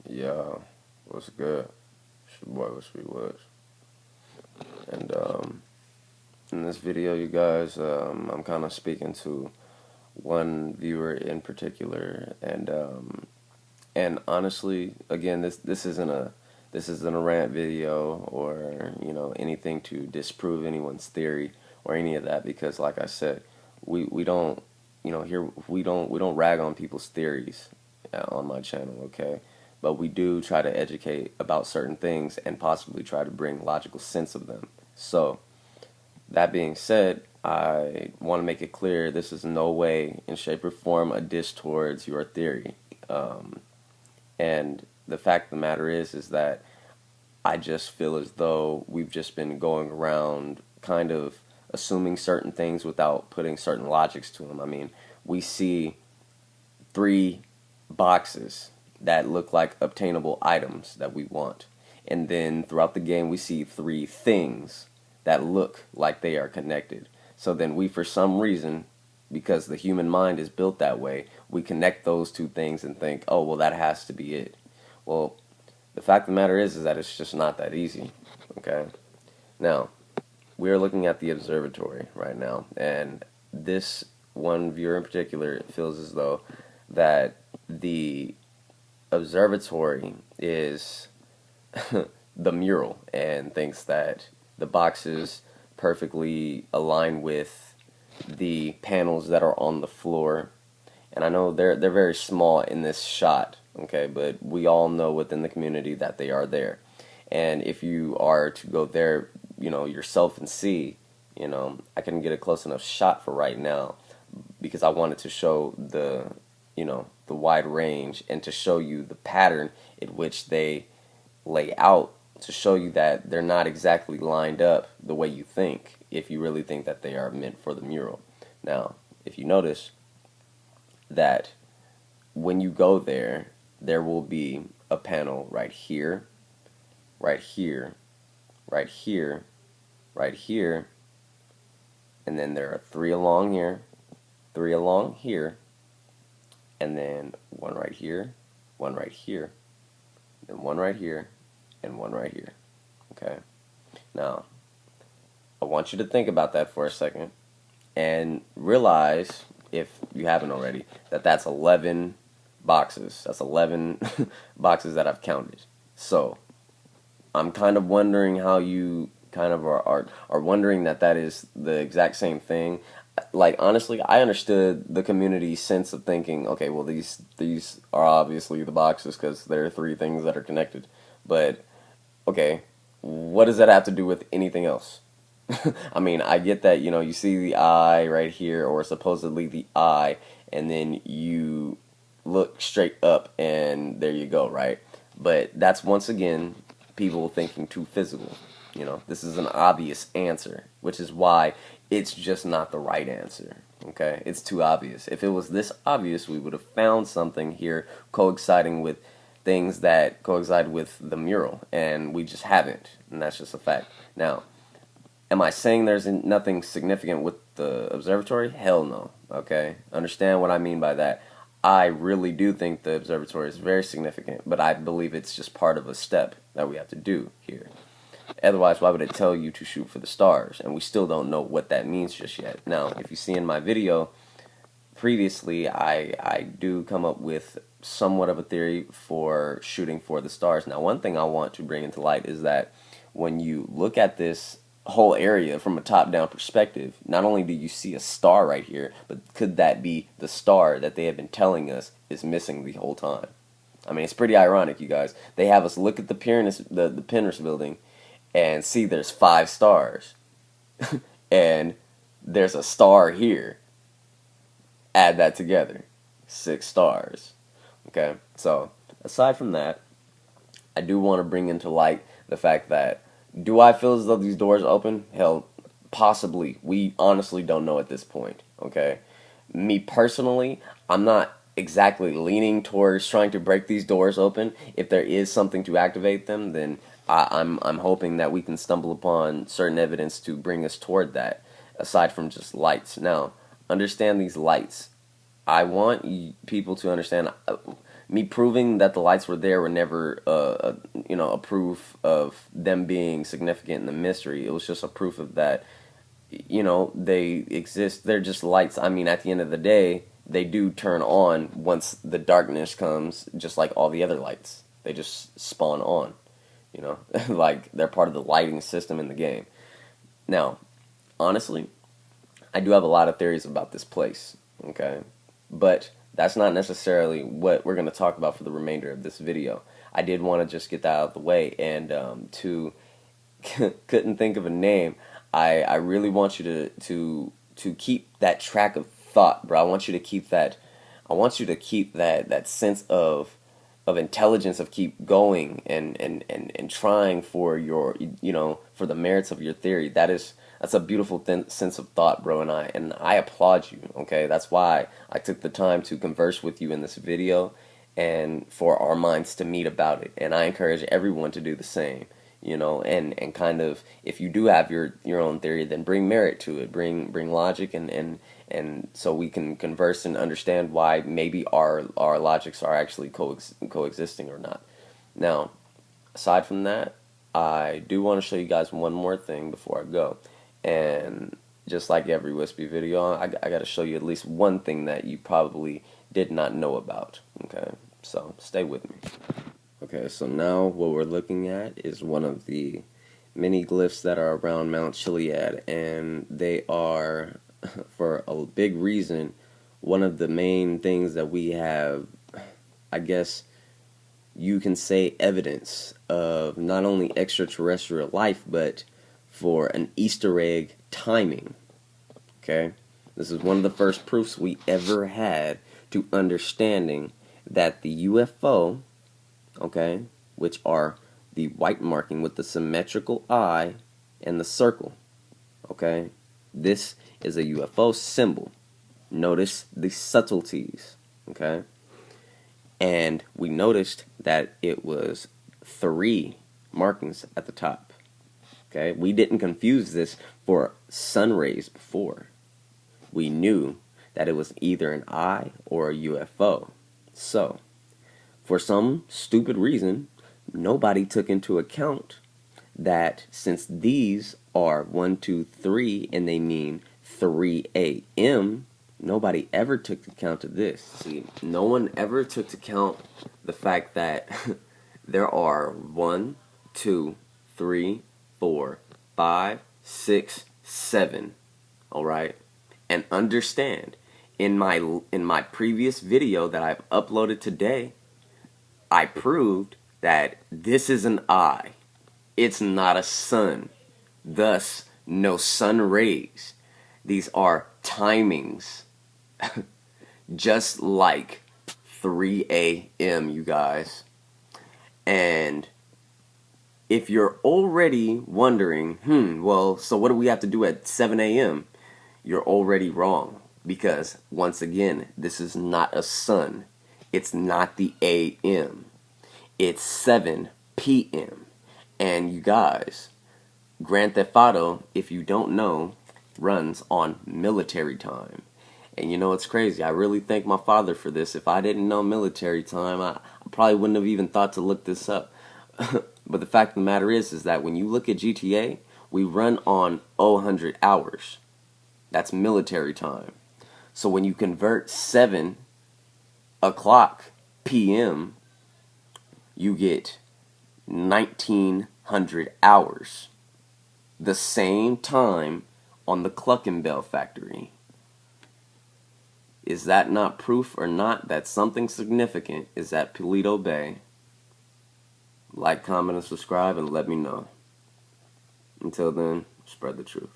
Yeah, what's good? It's your boy Whispy was. And in this video, you guys, I'm kind of speaking to one viewer in particular, and honestly, again, this isn't a rant video or anything to disprove anyone's theory or any of that, because like I said, we don't here we don't rag on people's theories on my channel, okay? But we do try to educate about certain things and possibly try to bring logical sense of them. So, that being said, I want to make it clear this is no way, in shape or form, a diss towards your theory. And the fact of the matter is that I just feel as though we've just been going around kind of assuming certain things without putting certain logics to them. I mean, we see three boxes that look like obtainable items that we want. And then throughout the game, we see three things that look like they are connected. So then we, for some reason, because the human mind is built that way, we connect those two things and think, oh, well, that has to be it. Well, the fact of the matter is that it's just not that easy, okay? Now, we are looking at the observatory right now, and this one viewer in particular feels as though that the observatory is the mural and thinks that the boxes perfectly align with the panels that are on the floor. And I know they're very small in this shot, okay, but we all know within the community that they are there. And if you are to go there, yourself and see, I couldn't get a close enough shot for right now because I wanted to show the wide range and to show you the pattern in which they lay out, to show you that they're not exactly lined up the way you think, if you really think that they are meant for the mural. Now, if you notice that when you go there, there will be a panel right here, right here, right here, right here, and then there are three along here, three along here, and then one right here, one right here, and one right here, and one right here. Okay? Now, I want you to think about that for a second and realize, if you haven't already, that that's 11 boxes. That's 11 boxes that I've counted. So, I'm kind of wondering how you kind of are wondering that is the exact same thing. Like, honestly, I understood the community's sense of thinking, okay, well, these are obviously the boxes because there are three things that are connected. But, okay, what does that have to do with anything else? I mean, I get that, you see the eye right here, or supposedly the eye, and then you look straight up, and there you go, right? But that's, once again, people thinking too physical. This is an obvious answer, which is why it's just not the right answer, okay? It's too obvious. If it was this obvious, we would have found something here coinciding with things that coincide with the mural, and we just haven't, and that's just a fact. Now, am I saying there's nothing significant with the observatory? Hell no, okay? Understand what I mean by that. I really do think the observatory is very significant, but I believe it's just part of a step that we have to do here. Otherwise, why would it tell you to shoot for the stars? And we still don't know what that means just yet. Now, if you see in my video previously, I do come up with somewhat of a theory for shooting for the stars. Now, one thing I want to bring into light is that when you look at this whole area from a top-down perspective, not only do you see a star right here, but could that be the star that they have been telling us is missing the whole time? I mean, it's pretty ironic, you guys. They have us look at the Pinterest building and see there's 5 stars. And there's a star here. Add that together. 6 stars. Okay? So, aside from that, I do want to bring into light the fact that, do I feel as though these doors open? Hell, possibly. We honestly don't know at this point. Okay? Me personally, I'm not exactly leaning towards trying to break these doors open. If there is something to activate them, then I'm hoping that we can stumble upon certain evidence to bring us toward that, aside from just lights. Now, understand these lights. I want people to understand, me proving that the lights were there were never a proof of them being significant in the mystery. It was just a proof of that, they exist. They're just lights. I mean, at the end of the day, they do turn on once the darkness comes, just like all the other lights. They just spawn on, like they're part of the lighting system in the game. Now, honestly, I do have a lot of theories about this place, okay? But that's not necessarily what we're going to talk about for the remainder of this video. I did want to just get that out of the way, and to couldn't think of a name. I really want you to keep that track of thought, bro. I want you to keep that. I want you to keep that sense of intelligence, of keep going and trying for your for the merits of your theory. That's a beautiful sense of thought, bro, and I applaud you. Okay, that's why I took the time to converse with you in this video, and for our minds to meet about it. And I encourage everyone to do the same. And kind of, if you do have your own theory, then bring merit to it, bring logic, and so we can converse and understand why maybe our logics are actually coexisting or not. Now, aside from that, I do want to show you guys one more thing before I go, and just like every Whispy video, I got to show you at least one thing that you probably did not know about. Okay, so stay with me. Okay, so now what we're looking at is one of the many glyphs that are around Mount Chiliad, and they are, for a big reason, one of the main things that we have, I guess you can say, evidence of not only extraterrestrial life, but for an Easter egg timing. Okay, this is one of the first proofs we ever had to understanding that the UFO, okay, which are the white marking with the symmetrical eye and the circle, okay, this is a UFO symbol. Notice the subtleties, okay, and we noticed that it was 3 markings at the top, okay. We didn't confuse this for sun rays before. We knew that it was either an eye or a UFO. So for some stupid reason, nobody took into account that since these are 1, 2, 3, and they mean 3 a.m., nobody ever took account of this. See, no one ever took account the fact that there are 1, 2, 3, 4, 5, 6, 7. All right, and understand, in my previous video that I've uploaded today, I proved that this is an eye. It's not a sun. Thus, no sun rays. These are timings. Just like 3 a.m., you guys. And if you're already wondering, well, so what do we have to do at 7 a.m.? You're already wrong. Because, once again, this is not a sun. It's not the a.m. It's 7 p.m. And you guys, Grand Theft Auto, if you don't know, runs on military time. And you know what's crazy? I really thank my father for this. If I didn't know military time, I probably wouldn't have even thought to look this up. But the fact of the matter is that when you look at GTA, we run on 100 hours. That's military time. So when you convert 7 o'clock p.m., you get 1900 hours. The same time on the Cluckenbell factory. Is that not proof or not that something significant is at Paleto Bay? Like, comment, and subscribe, and let me know. Until then, spread the truth.